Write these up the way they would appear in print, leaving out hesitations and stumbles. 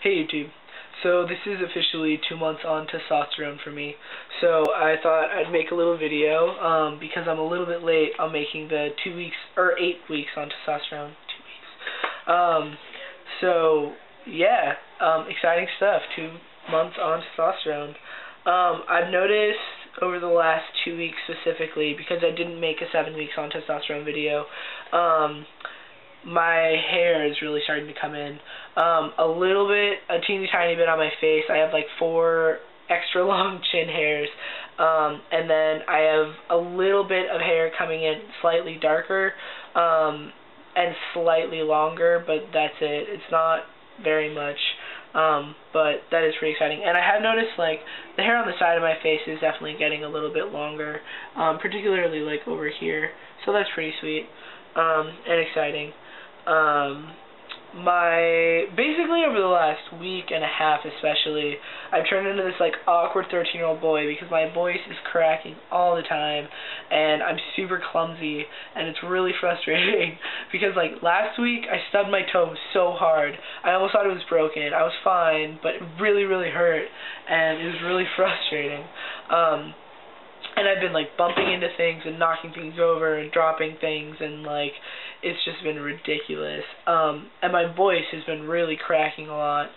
Hey YouTube. So this is officially 2 months on testosterone for me. So I thought I'd make a little video because I'm a little bit late on making the 2 weeks or 8 weeks on testosterone. 2 weeks. So yeah, exciting stuff. 2 months on testosterone. I've noticed over the last 2 weeks specifically, because I didn't make a 7 weeks on testosterone video, my hair is really starting to come in. A little bit, a teeny tiny bit on my face. I have like 4 extra long chin hairs. And then I have a little bit of hair coming in slightly darker, and slightly longer, but that's it. It's not very much. But that is pretty exciting. And I have noticed like the hair on the side of my face is definitely getting a little bit longer, particularly like over here. So that's pretty sweet, and exciting. Basically over the last week and a half especially, I've turned into this like awkward 13-year-old boy because my voice is cracking all the time and I'm super clumsy, and it's really frustrating because like last week I stubbed my toe so hard I almost thought it was broken. I was fine, but it really hurt and it was really frustrating. And I've been like bumping into things and knocking things over and dropping things, and like it's just been ridiculous. And my voice has been really cracking a lot.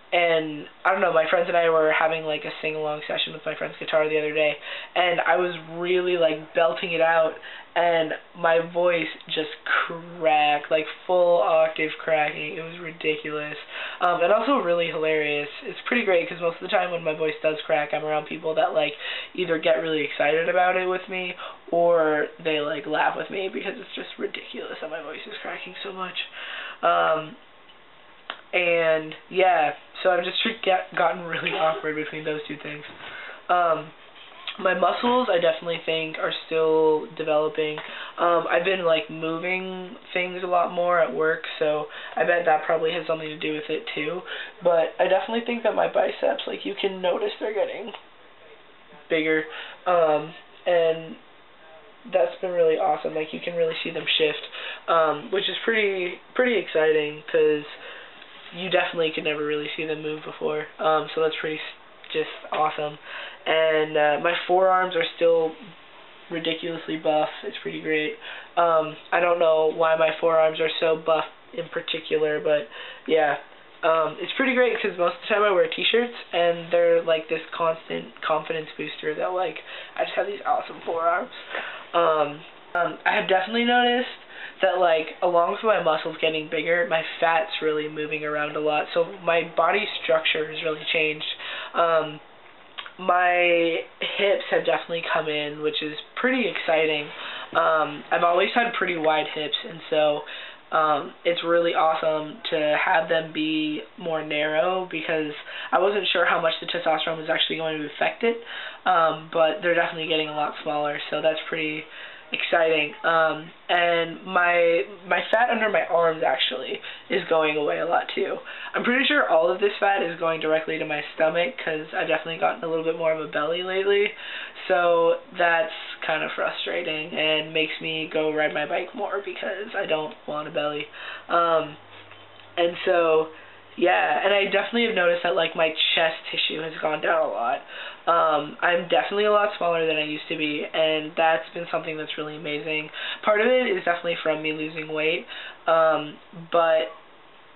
And I don't know, my friends and I were having like a sing-along session with my friend's guitar the other day, and I was really like belting it out, and my voice just cracked, like full octave cracking. It was ridiculous. And also really hilarious. It's pretty great because most of the time when my voice does crack, I'm around people that like either get really excited about it with me, or they like laugh with me because it's just ridiculous that my voice is cracking so much. And yeah, so I've just gotten really awkward between those two things. My muscles, I definitely think, are still developing. I've been like moving things a lot more at work, so I bet that probably has something to do with it too. But I definitely think that my biceps, like you can notice they're getting bigger, and that's been really awesome. Like you can really see them shift, which is pretty exciting because you definitely could never really see them move before. So that's pretty just awesome. And my forearms are still ridiculously buff. It's pretty great. I don't know why my forearms are so buff in particular, but yeah. It's pretty great because most of the time I wear t-shirts and they're like this constant confidence booster that like I just have these awesome forearms. I have definitely noticed that like along with my muscles getting bigger, my fat's really moving around a lot, so my body structure has really changed. My hips have definitely come in, which is pretty exciting. I've always had pretty wide hips, and so it's really awesome to have them be more narrow because I wasn't sure how much the testosterone was actually going to affect it, but they're definitely getting a lot smaller, so that's pretty exciting. And my fat under my arms actually is going away a lot too. I'm pretty sure all of this fat is going directly to my stomach because I've definitely gotten a little bit more of a belly lately, so that's kind of frustrating and makes me go ride my bike more because I don't want a belly. And so yeah, and I definitely have noticed that like my chest tissue has gone down a lot. I'm definitely a lot smaller than I used to be, and that's been something that's really amazing. Part of it is definitely from me losing weight, but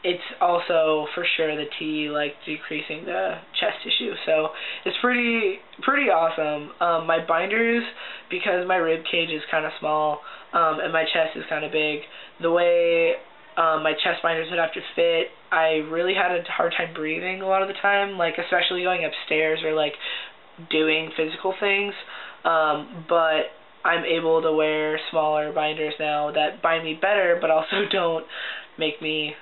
it's also for sure the tea, like decreasing the chest tissue. So it's pretty awesome. My binders, because my rib cage is kind of small, and my chest is kind of big, the way my chest binders would have to fit, I really had a hard time breathing a lot of the time, like especially going upstairs or like doing physical things, but I'm able to wear smaller binders now that bind me better but also don't make me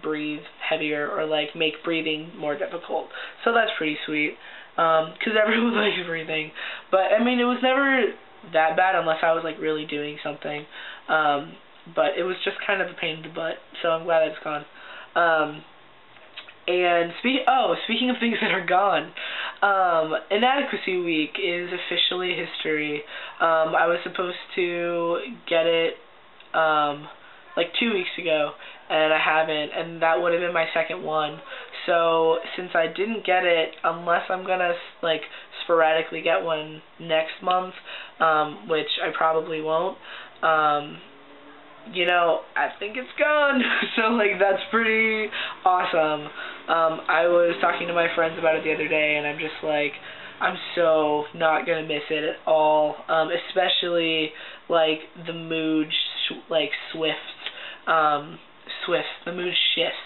breathe heavier or like make breathing more difficult. So that's pretty sweet, because everyone likes breathing, but I mean it was never that bad unless I was like really doing something, but it was just kind of a pain in the butt, so I'm glad it's gone. And speaking of things that are gone, Inadequacy Week is officially history. I was supposed to get it like 2 weeks ago, and I haven't, and that would have been my second one. So since I didn't get it, unless I'm gonna like sporadically get one next month, which I probably won't, you know, I think it's gone. So like that's pretty awesome. I was talking to my friends about it the other day, and I'm just like, I'm so not gonna miss it at all. Especially like the mood the mood shifts.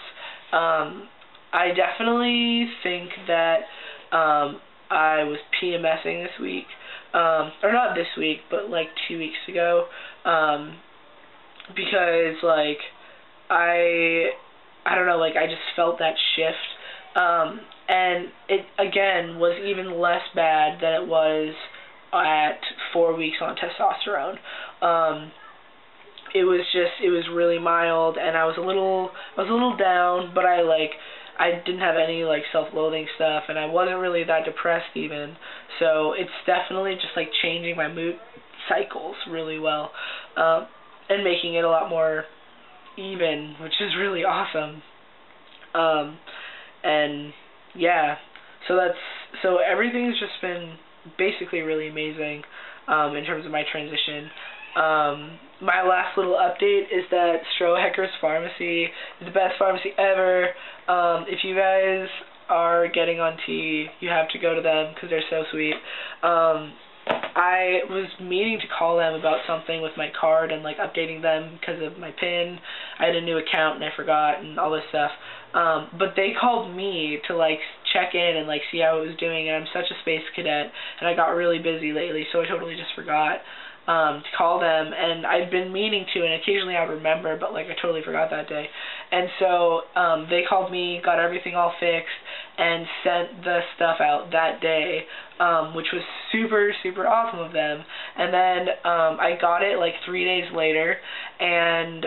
I definitely think that I was PMSing this week, or not this week, but like 2 weeks ago, because like I don't know, like I just felt that shift, and it again was even less bad than it was at 4 weeks on testosterone. It was really mild, and I was a little down, but I didn't have any like self-loathing stuff, and I wasn't really that depressed even. So it's definitely just like changing my mood cycles really well, and making it a lot more even, which is really awesome. And yeah, so everything's just been basically really amazing in terms of my transition. My last little update is that Strohecker's Pharmacy is the best pharmacy ever. If you guys are getting on tea, you have to go to them because they're so sweet. I was meaning to call them about something with my card and like updating them because of my PIN. I had a new account and I forgot and all this stuff. But they called me to like check in and like see how it was doing, and I'm such a space cadet and I got really busy lately, so I totally just forgot to call them, and I'd been meaning to, and occasionally I remember, but like I totally forgot that day. And so they called me, got everything all fixed, and sent the stuff out that day, which was super, super awesome of them. And then I got it like 3 days later, and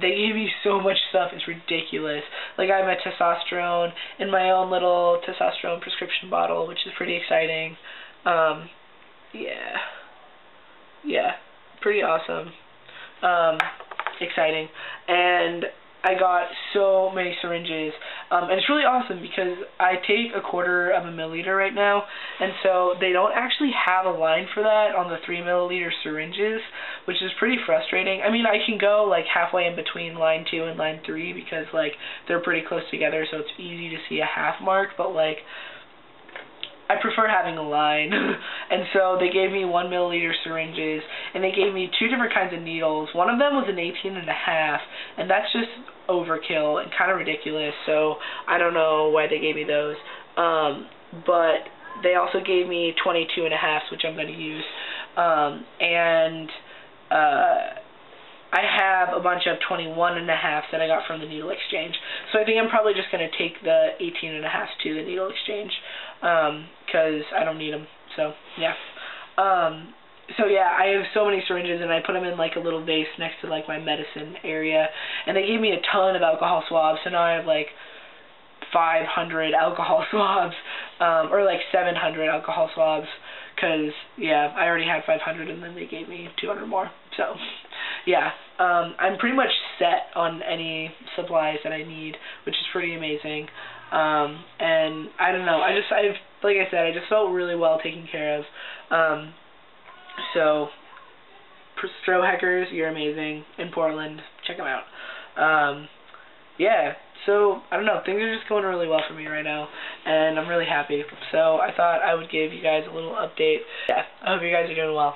they gave me so much stuff, it's ridiculous. Like I have my testosterone in my own little testosterone prescription bottle, which is pretty exciting. Yeah, pretty awesome, exciting, and I got so many syringes, and it's really awesome because I take 1/4 of a milliliter right now, and so they don't actually have a line for that on the 3 milliliter syringes, which is pretty frustrating. I mean, I can go like halfway in between line 2 and line 3 because like they're pretty close together, so it's easy to see a half mark, but like I prefer having a line. And so they gave me 1 milliliter syringes, and they gave me 2 different kinds of needles. One of them was an 18.5, and that's just overkill and kind of ridiculous, so I don't know why they gave me those. But they also gave me 22.5, which I'm going to use. And I have a bunch of 21.5 that I got from the needle exchange. So I think I'm probably just going to take the 18.5 to the needle exchange, because I don't need them. So yeah. So yeah, I have so many syringes, and I put them in like a little vase next to like my medicine area, and they gave me a ton of alcohol swabs, so now I have like 500 alcohol swabs, or like 700 alcohol swabs, because yeah, I already had 500, and then they gave me 200 more. So yeah, I'm pretty much set on any supplies that I need, which is pretty amazing. And I don't know, like I said, I just felt really well taken care of. So Strohecker's, you're amazing, in Portland, check them out. Yeah, so I don't know, things are just going really well for me right now, and I'm really happy. So I thought I would give you guys a little update. Yeah, I hope you guys are doing well.